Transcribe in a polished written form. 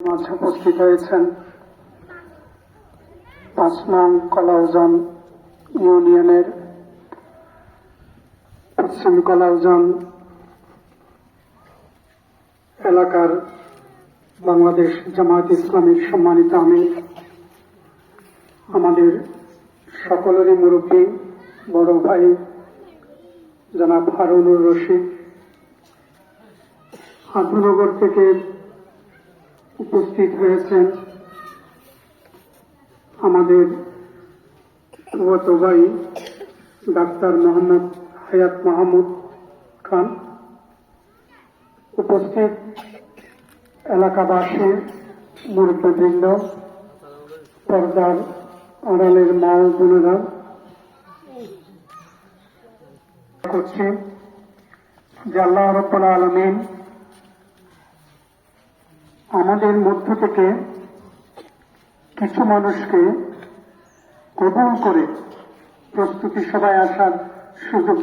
মাঝে উপস্থিত হয়েছেন ৫ নং কলাউজান ইউনিয়নের পশ্চিম কলাউজান এলাকার বাংলাদেশ জামায়াত ইসলামীর সম্মানিত আমির, আমাদের সকলেরই মুরব্বী বড় ভাই জনাব হারুনুর রশিদ, আন্তনগর থেকে উপস্থিত হয়েছেন আমাদের ফুফাত ভাই ডাক্তার মোহাম্মদ হায়াত মাহমুদ খান, উপস্থিত এলাকাবাসী, মুরব্বিবৃন্দ, পর্দার আড়ালের মা ও বোনেরা, করছি যে আল্লাহ রাব্বুল আলামিন আমাদের মধ্য থেকে কিছু মানুষকে কবুল করে প্রস্তুতি সভায় আসার সুযোগ